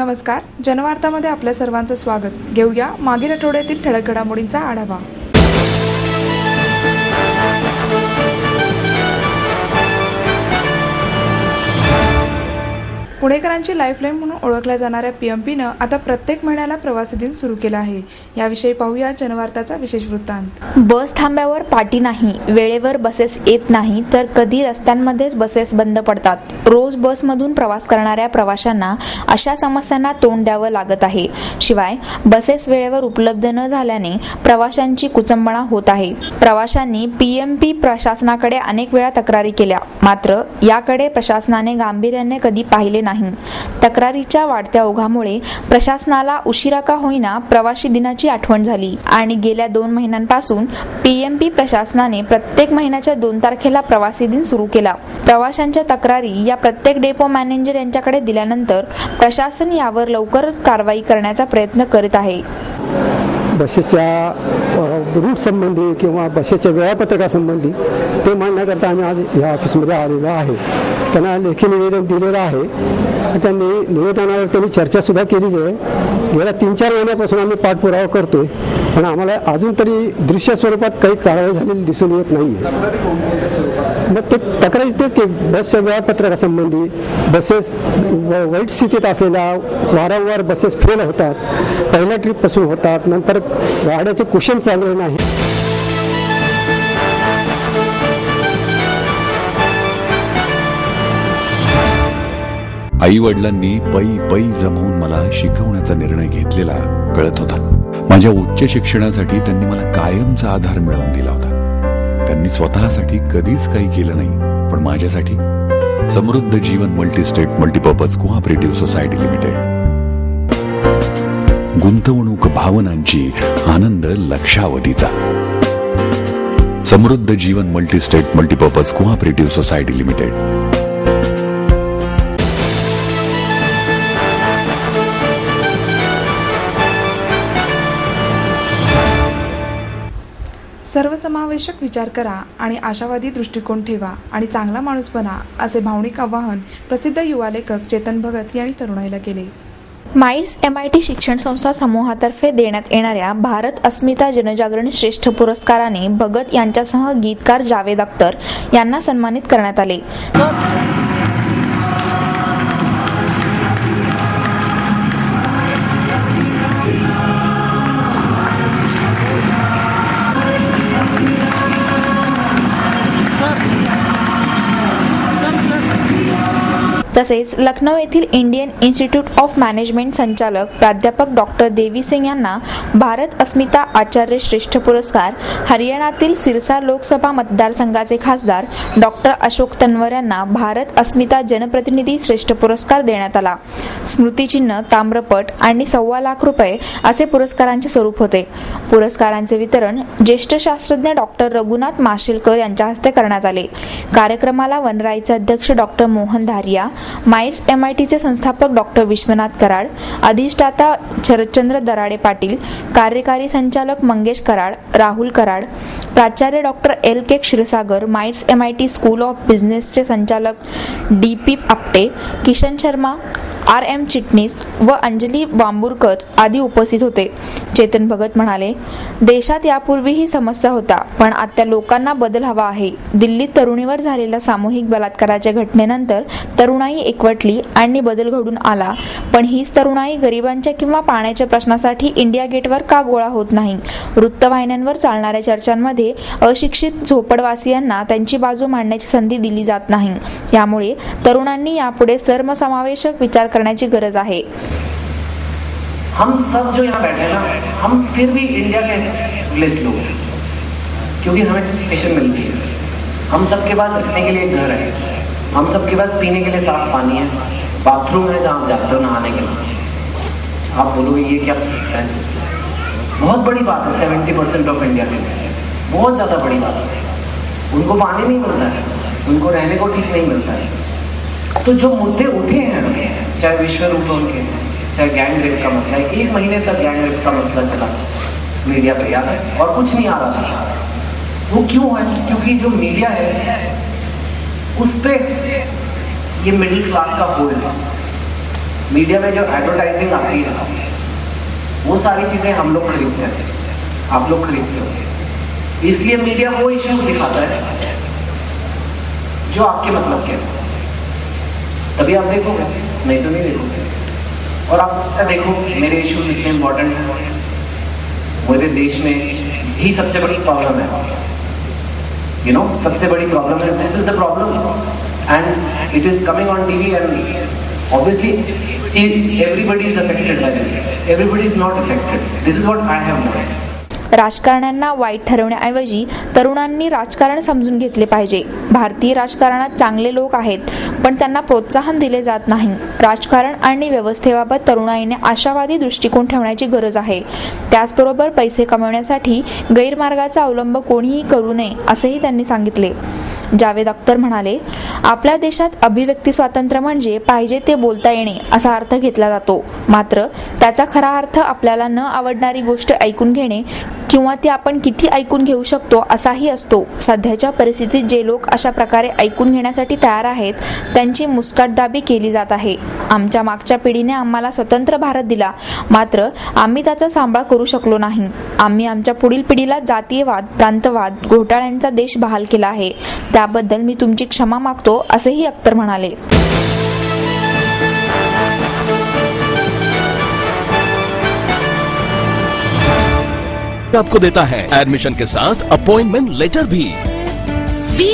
नमस्कार, जनवार्तामध्ये आपल्या सर्वांचं स्वागत. घेऊया मागील आठवड्यातील ठळक घडामोडींचा आढावा. पुणेकरांची लाईफलाईन म्हणून ओळखल्या जाणाऱ्या PMPनं आता प्रत्येक महिन्याला प्रवासी दिन सुरू केला आहे. याविषयी पाहूया जनवार्ताचा विशेष वृत्तांत. बस थांब्यावर पाटी नाही, वेळेवर बसेस येत नाही, तर कधी रस्त्यांमध्येच बसेस बंद पडतात. रोज बसमधून प्रवास करणाऱ्या प्रवाशांना अशा समस्यांना तोंड द्यावं लागत आहे. शिवाय बसेस वेळेवर उपलब्ध न झाल्याने प्रवाशांची कुचंबणा होत आहे. प्रवाशांनी PMP प्रशासनाकडे अनेक वेळा तक्रारी केल्या, मात्र याकडे प्रशासनाने गांभीर्याने कधी पाहिले नाही. तक्रारीच्या वाढत्या ओघामुळे प्रशासनाला उशिरा का होईना प्रवासी दिनाची आठवण झाली आणि गेल्या 2 महिन्यांपासून PMP प्रशासनाने प्रत्येक महिन्याच्या 2 तारखेला प्रवासी दिन सुरू केला. प्रवाशांच्या तक्रारी या प्रत्येक डेपो मॅनेजर यांच्याकडे दिल्यानंतर प्रशासन यावर लवकरच कारवाई करण्याचा प्रयत्न करीत आहे. बसेसच्या रूट संबंधी किंवा बसेसच्या वेळापत्रकासंबंधी ते मांडण्याकरता आम्ही आज या ऑफिसमध्ये आलेलो आहे. त्यांना लेखी निवेदन दिलेलं आहे. त्यांनी निवेदनावर त्यांनी चर्चासुद्धा केलेली आहे. गेल्या 3-4 महिन्यापासून आम्ही पाठपुरावा करतोय, पण आम्हाला अजून तरी दृश्य स्वरूपात काही कारवाई झालेली दिसून येत नाही आहे. मग ते तक्रारी तेच की बसच्या वेळापत्रकासंबंधी बसेस वाईट स्थितीत असलेल्या वारंवार बसेस फेल होतात, पहिल्या ट्रिपपासून होतात, नंतर गाड्याचे कुशन चांगले नाही. आई वडिलांनी पै जमवून मला शिकवण्याचा निर्णय घेतलेला कळत होता. माझ्या उच्च शिक्षणासाठी त्यांनी मला कायमचा आधार मिळवून दिला होता. त्यांनी स्वतःसाठी कधीच काही केलं नाही, पण माझ्यासाठी Samruddha Jeevan multistate multipurpose cooperative society limited. गुंतवणूक भावनांची, आनंद लक्षावधीचा. Samruddha Jeevan multistate multipurpose cooperative society limited. सर्वसमावेशक विचार करा आणि आशावादी दृष्टिकोन ठेवा आणि चांगला माणूस बना, असे भावनिक आवाहन प्रसिद्ध युवा लेखक चेतन भगत यांनी तरुणाईला केले. माईर्स MIT शिक्षण संस्था समूहातर्फे देण्यात येणाऱ्या भारत अस्मिता जनजागरण श्रेष्ठ पुरस्काराने भगत यांच्यासह गीतकार जावेद अख्तर यांना सन्मानित करण्यात आले. तसेच लखनौ येथील इंडियन इन्स्टिट्यूट ऑफ मॅनेजमेंट संचालक प्राध्यापक डॉक्टर देवी सिंग यांना भारत अस्मिता आचार्य श्रेष्ठ पुरस्कार, हरियाणातील सिरसा लोकसभा मतदारसंघाचे खासदार डॉक्टर अशोक तन्वर यांना भारत अस्मिता जनप्रतिनिधी श्रेष्ठ पुरस्कार देण्यात आला. स्मृतिचिन्ह, ताम्रपट आणि ₹1.25 लाख असे पुरस्कारांचे स्वरूप होते. पुरस्कारांचे वितरण ज्येष्ठ शास्त्रज्ञ डॉक्टर रघुनाथ माशेलकर यांच्या हस्ते करण्यात आले. कार्यक्रमाला वनराईचे अध्यक्ष डॉक्टर मोहन धारिया, माईर्स MITचे संस्थापक डॉक्टर विश्वनाथ कराड, अधिष्ठाता शरदचंद्र दराडे पाटील, कार्यकारी संचालक मंगेश कराड, राहुल कराड, प्राचार्य doctor LK Kshirsagar, MAEER's MIT school of बिझनेसचे संचालक DP आपटे, किशन शर्मा, RM चिटणीस व अंजली बांबुरकर आदी उपस्थित होते. चेतन भगत म्हणाले, देशात यापूर्वीही समस्या होता, पण आता लोकांना बदल हवा आहे. दिल्लीत तरुणीवर झालेल्या सामूहिक बलात्काराच्या घटनेनंतर तरुणाई एकवटली आणि बदल घडून आला, पण हीच तरुणाई गरिबांच्या किंवा पाण्याच्या प्रश्नासाठी इंडिया गेटवर का गोळा होत नाही? वृत्तवाहिन्यांवर चालणाऱ्या चर्चांमध्ये अशिक्षित झोपडवासियांना त्यांची बाजू मांडण्याची संधी दिली जात नाही. त्यामुळे तरुणांनी यापुढे सर्वसमावेशक विचार करण्याची गरज आहे. हम सब जो यहाँ बैठे ना, हम फिर भी इंडिया के विलेज लोग हैं, क्योंकि हमें पेशन मिलती है. हम सबके पास रहने के लिए एक घर है, हम सबके पास पीने के लिए साफ पानी है, बाथरूम है जहाँ आप जाते हो नहाने के लिए. आप बोलोगे ये क्या है? बहुत बड़ी बात है. 70% ऑफ इंडिया के लिए बहुत ज़्यादा बड़ी बात है. उनको पानी नहीं मिलता है, उनको रहने को ठीक नहीं मिलता है. तो जो मुद्दे उठे हैं, चाहे विश्व रूप उनके, चाहे गैंग रेप का मसला है, 1 महीने तक गैंग रेप का मसला चला मीडिया पे, याद है, और कुछ नहीं आ रहा था. वो क्यों है? क्योंकि जो मीडिया है उस पे ये मिडिल क्लास का होल्ड है. मीडिया में जो एडवर्टाइजिंग आती है वो सारी चीज़ें हम लोग खरीदते हैं, आप लोग खरीदते हो, इसलिए मीडिया वो इश्यूज दिखाता है जो आपके मतलब के हैं, तभी आप देखोगे, नहीं तो नहीं देखोगे। और आप देखो मेरे इश्यूज इतने इम्पोर्टेंट हैं, मेरे देश में ही सबसे बड़ी प्रॉब्लम है, यू नो, सबसे बड़ी प्रॉब्लम है, this is the problem and it is coming on TV and obviously everybody is affected by this, everybody is not affected, this is what I have learned. राजकारण्यांना वाईट ठरवण्याऐवजी तरुणांनी राजकारण समजून घेतले पाहिजे. भारतीय राजकारणात चांगले लोक आहेत, पण त्यांना प्रोत्साहन दिले जात नाही. राजकारण आणि व्यवस्थेबाबत तरुणाईने आशावादी दृष्टिकोन ठेवण्याची गरज आहे. त्याचबरोबर पैसे कमवण्यासाठी गैरमार्गाचा अवलंब कोणीही करू नये असेही त्यांनी सांगितले. जावेद अख्तर म्हणाले, आपल्या देशात अभिव्यक्ती स्वातंत्र्य म्हणजे पाहिजे ते बोलता येणे असा अर्थ घेतला जातो. मात्र त्याचा खरा अर्थ आपल्याला न आवडणारी गोष्ट ऐकून घेणे किंवा ती आपण किती ऐकून घेऊ शकतो असाही असतो. सध्याच्या परिस्थितीत जे लोक अशा प्रकारे ऐकून घेण्यासाठी तयार आहेत त्यांची मुस्कटदाबी केली जात आहे. आमच्या मागच्या पिढीने आम्हाला स्वतंत्र भारत दिला, मात्र आम्ही त्याचा सांभाळ करू शकलो नाही. आम्ही आमच्या पुढील पिढीला जातीयवाद, प्रांतवाद, घोटाळ्यांचा देश बहाल केला आहे. त्याबद्दल मी तुमची क्षमा मागतो असेही अख्तर म्हणाले. आपको देता है एडमिशन के साथ अपॉइंटमेंट लेटर भी. B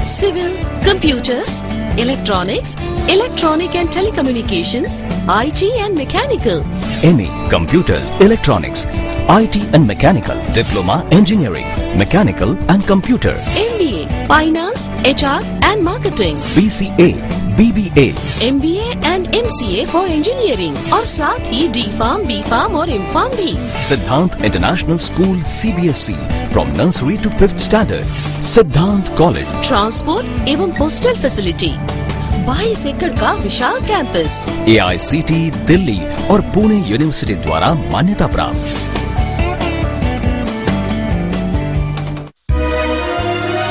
civil, computers, electronics, electronic and telecommunications, IT and mechanical. MA Computers, Electronics, IT and Mechanical, Diploma Engineering, Mechanical and Computer. MBA Finance, HR and Marketing. BCA, BBA, MBA and MCA for Engineering और साथ ही D.Pharm, B.Pharm और M.Pharm भी. Siddhant International School, CBSE, from nursery to 5th standard. Siddhant College. Transport एवं hostel facility. 22 एकड़ का विशाल campus. AICT Delhi और Pune university द्वारा मान्यता प्राप्त.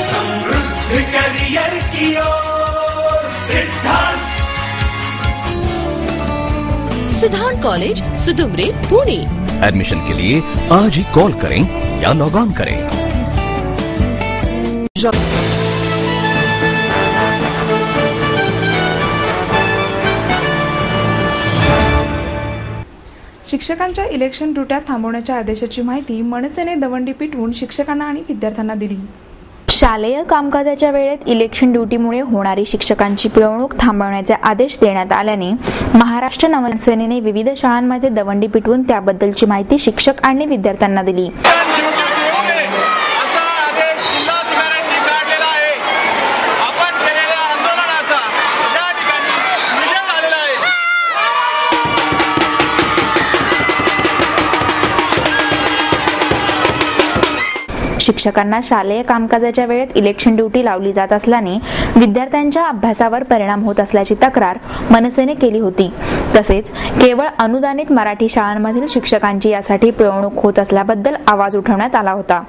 समृद्ध करियर की ओर सिद्धांत कॉलेज, सुदुमरे, पुणे. एडमिशन के लिए आज ही कॉल करें या लॉग ऑन करें. शिक्षकांच्या इलेक्शन ड्युट्या थांबवण्याच्या आदेशाची माहिती मनसेने दवंडी पिटवून शिक्षकांना आणि विद्यार्थ्यांना दिली. शालेय कामकाजाच्या वेळेत इलेक्शन ड्युटीमुळे होणारी शिक्षकांची पिळवणूक थांबवण्याचे आदेश देण्यात आल्याने महाराष्ट्र नवसेनेने विविध शाळांमध्ये दवंडी पिटवून त्याबद्दलची माहिती शिक्षक आणि विद्यार्थ्यांना दिली. शिक्षकांना शालेय कामकाजाच्या वेळेत इलेक्शन ड्युटी लावली जात असल्याने विद्यार्थ्यांच्या अभ्यासावर परिणाम होत असल्याची तक्रार मनसेने केली होती. तसेच केवळ अनुदानित मराठी शाळांमधील शिक्षकांची यासाठी पिळवणूक होत असल्याबद्दल आवाज उठवण्यात आला होता.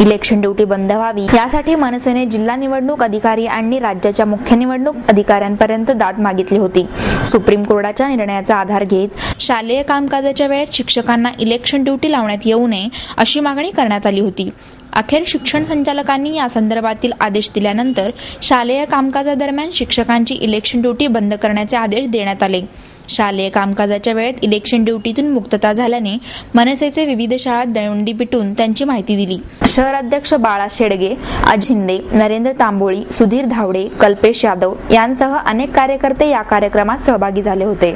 इलेक्शन ड्युटी बंद व्हावी यासाठी मनसेने जिल्हा निवडणूक अधिकारी आणि राज्याच्या मुख्य निवडणूक अधिकाऱ्यांपर्यंत दाद मागितली होती. सुप्रीम कोर्टाच्या निर्णयाचा आधार घेत शालेय कामकाजाच्या वेळेत शिक्षकांना इलेक्शन ड्युटी लावण्यात येऊ नये अशी मागणी करण्यात आली होती. अखेर शिक्षण संचालकांनी या संदर्भातील आदेश दिल्यानंतर शालेय कामकाजादरम्यान शिक्षकांची इलेक्शन ड्युटी बंद करण्याचे आदेश देण्यात आले. शालेय कामकाजाच्या वेळेत इलेक्शन ड्युटीतून मुक्तता झाल्याने मनसेचे विविध शाळात दवंडी पिटून त्यांची माहिती दिली. शहर अध्यक्ष बाळा शेडगे, अजिंदे, नरेंद्र तांबोळी, सुधीर धावडे, कल्पेश यादव यांसह अनेक कार्यकर्ते या कार्यक्रमात सहभागी झाले होते.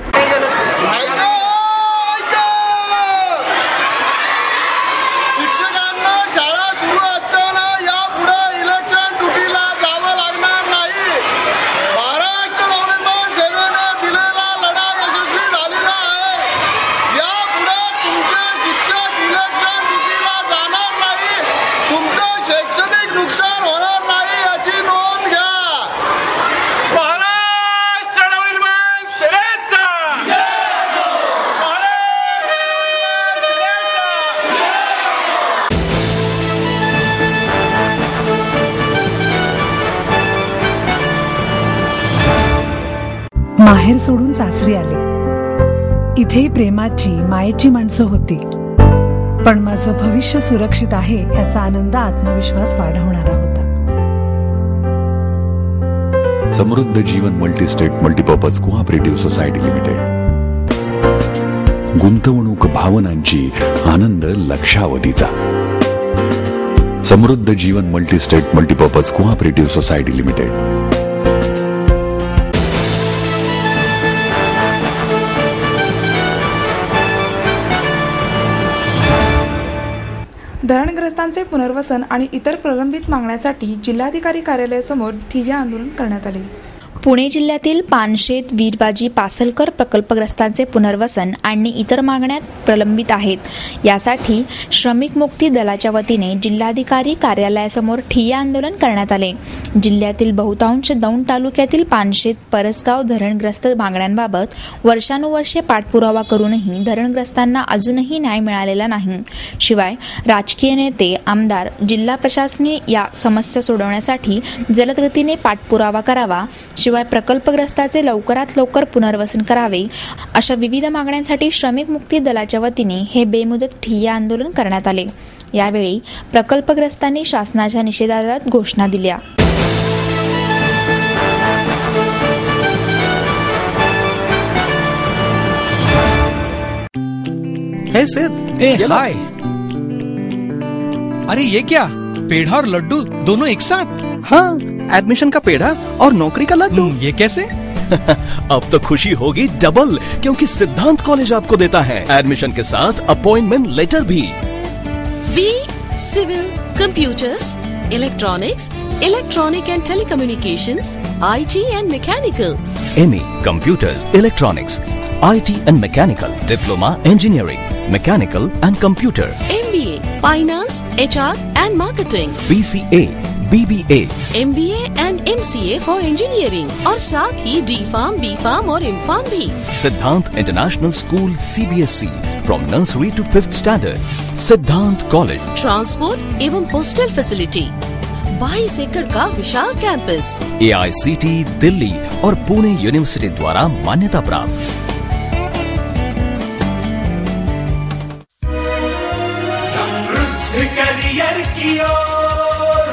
माहेर सोडून सासरी आले. इथेही प्रेमाची मायेची माणसं होती, पण माझं भविष्य सुरक्षित आहे याचा आनंद आत्मविश्वास वाढवणारा होता. Samruddha Jeevan multistate multipurpose cooperative society limited. गुंतवणूक भावनांची, आनंद लक्षावधीचा. Samruddha Jeevan multistate multipurpose cooperative society limited. धरणग्रस्तांचे पुनर्वसन आणि इतर प्रलंबित मागण्यांसाठी जिल्हाधिकारी कार्यालयासमोर ठिय्या आंदोलन करण्यात आले. पुणे जिल्ह्यातील पानशेत वीरबाजी पासलकर प्रकल्पग्रस्तांचे पुनर्वसन आणि इतर मागण्या प्रलंबित आहेत. यासाठी श्रमिक मुक्ती दलाच्या वतीने जिल्हाधिकारी कार्यालयासमोर ठिय्या आंदोलन करण्यात आले. जिल्ह्यातील बहुतांश दौंड तालुक्यातील पानशेत परसगाव धरणग्रस्त मागण्यांबाबत वर्षानुवर्षे पाठपुरावा करूनही धरणग्रस्तांना अजूनही न्याय मिळालेला नाही. शिवाय राजकीय नेते, आमदार, जिल्हा प्रशासनाने या समस्या सोडवण्यासाठी जलदगतीने पाठपुरावा करावा. शिवाय प्रकल्पग्रस्ताचे लवकरात लवकर पुनर्वसन करावे, अशा विविध मागण्यांसाठी श्रमिक मुक्ती दलाच्या वतीने हे बेमुदत ठिय्या आंदोलन करण्यात आले. यावेळी प्रकल्पग्रस्तांनी शासनाच्या निषेधार्थ घोषणा दिल्या. हे सिद्ध, हाय. अरे ये क्या, पेढ़ा और लड्डू दोनों एक साथ? हाँ, एडमिशन का पेड़ा और नौकरी का लड्डू. ये कैसे? अब तो खुशी होगी डबल, क्योंकि सिद्धांत कॉलेज आपको देता है एडमिशन के साथ अपॉइंटमेंट लेटर भी. B civil, computers, electronics, electronic and telecommunications, IT and mechanical. ME computers, electronics, IT and Mechanical, Diploma Engineering, Mechanical and Computer. MBA, Finance, HR and Marketing. BCA, BBA, MBA and MCA for Engineering. और साथ ही D-Farm, B-Farm और M-Farm भी. सिद्धांत international school CBSE from nursery to 5th standard. सिद्धांत college. Transport एवं hostel facility. 22 एकड़ का विशाल campus. AICT Delhi और पुणे यूनिवर्सिटी द्वारा मान्यता प्राप्त. करियर की ओर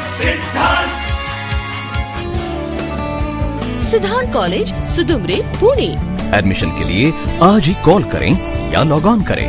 सिद्धांत कॉलेज, सुदुमरे, पुणे. एडमिशन के लिए आज ही कॉल करें या लॉग ऑन करें.